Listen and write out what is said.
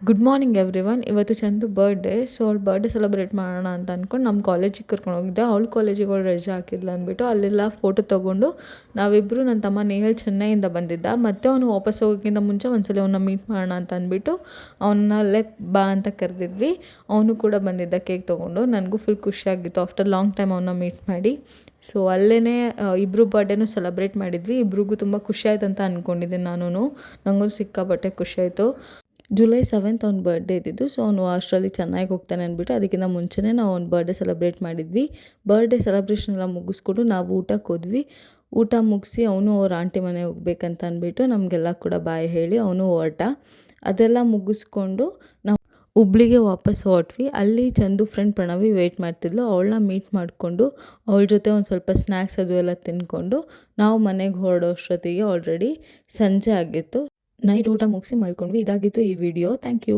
Good morning everyone. ಇವತ್ತು Chandu birthday. So ಅವ್ಳು birthday celebrate ಮಾಡೋಣ ಅಂತ ಅಂದ್ಕೊಂಡು ನಮ್ಮ ಕಾಲೇಜಿಗೆ ಕರ್ಕೊಂಡು ಹೋಗಿದ್ದೆ. ಅವಳು ಕಾಲೇಜಿಗೆ ಅವಳು ರಜೆ ಹಾಕಿದ್ಲು ಅಂದ್ಬಿಟ್ಟು ಅಲ್ಲೆಲ್ಲ ಫೋಟೋ ತೊಗೊಂಡು ನಾವಿಬ್ಬರು, ನನ್ನ ತಮ್ಮ ನೇಹಲ್ ಚೆನ್ನೈಯಿಂದ ಬಂದಿದ್ದ. ಮತ್ತು ಅವನು ವಾಪಸ್ ಹೋಗೋಕ್ಕಿಂತ ಮುಂಚೆ ಒಂದ್ಸಲ ಅವನ್ನ ಮೀಟ್ ಮಾಡೋಣ ಅಂತ ಅಂದ್ಬಿಟ್ಟು ಅವನ್ನ ಬಾ ಅಂತ ಕರೆದಿದ್ವಿ. ಅವನು ಕೂಡ ಬಂದಿದ್ದ ಕೇಕ್ ತೊಗೊಂಡು. ನನಗೂ ಫುಲ್ ಖುಷಿಯಾಗಿತ್ತು ಆಫ್ಟರ್ ಲಾಂಗ್ ಟೈಮ್ ಅವನ್ನ ಮೀಟ್ ಮಾಡಿ. ಸೊ ಅಲ್ಲೇ ಇಬ್ಬರು ಬರ್ಡೇನೂ ಸೆಲೆಬ್ರೇಟ್ ಮಾಡಿದ್ವಿ. ಇಬ್ರಿಗೂ ತುಂಬ ಖುಷಿ ಆಯ್ತು ಅಂತ ಅಂದ್ಕೊಂಡಿದ್ದೀನಿ ನಾನು. ನನಗೂ ಸಿಕ್ಕಾಪಟ್ಟೆ ಖುಷಿಯಾಯಿತು. ಜುಲೈ 7th ಅವ್ನ ಬರ್ಡೇ ಇದ್ದಿದ್ದು. ಸೊ ಅವನು ಅಷ್ಟರಲ್ಲಿ ಚೆನ್ನಾಗಿ ಹೋಗ್ತಾನೆ ಅಂದ್ಬಿಟ್ಟು ಅದಕ್ಕಿಂತ ಮುಂಚೆನೇ ನಾವು ಅವ್ನ ಬರ್ಡೇ ಸೆಲೆಬ್ರೇಟ್ ಮಾಡಿದ್ವಿ. ಬರ್ಡೇ ಸೆಲೆಬ್ರೇಷನ್ ಎಲ್ಲ ಮುಗಿಸ್ಕೊಂಡು ನಾವು ಊಟಕ್ಕೆ ಹೋದ್ವಿ. ಊಟ ಮುಗಿಸಿ ಅವನು ಅವ್ರ ಆಂಟಿ ಮನೆಗೆ ಹೋಗ್ಬೇಕಂತ ಅಂದ್ಬಿಟ್ಟು ನಮಗೆಲ್ಲ ಕೂಡ ಬಾಯ್ ಹೇಳಿ ಅವನು ಹೊರಟ. ಅದೆಲ್ಲ ಮುಗಿಸ್ಕೊಂಡು ನಾವು ಹುಬ್ಳಿಗೆ ವಾಪಸ್ ಹೊರಟ್ವಿ. ಅಲ್ಲಿ ಚಂದು ಫ್ರೆಂಡ್ ಪ್ರಣವಿ ವೆಯ್ಟ್ ಮಾಡ್ತಿದ್ಲು. ಅವಳನ್ನ ಮೀಟ್ ಮಾಡಿಕೊಂಡು ಅವಳ ಜೊತೆ ಒಂದು ಸ್ವಲ್ಪ ಸ್ನ್ಯಾಕ್ಸ್ ಅದು ಎಲ್ಲ ತಿಂದ್ಕೊಂಡು ನಾವು ಮನೆಗೆ ಹೊರಡೋ ಅಷ್ಟೊತ್ತಿಗೆ ಆಲ್ರೆಡಿ ಸಂಜೆ ಆಗಿತ್ತು. ನೈಟ್ ಊಟ ಮುಗಿಸಿ ಮಲ್ಕೊಂಡ್ವಿ. ಇದಾಗಿತ್ತು ಈ ವಿಡಿಯೋ. Thank you.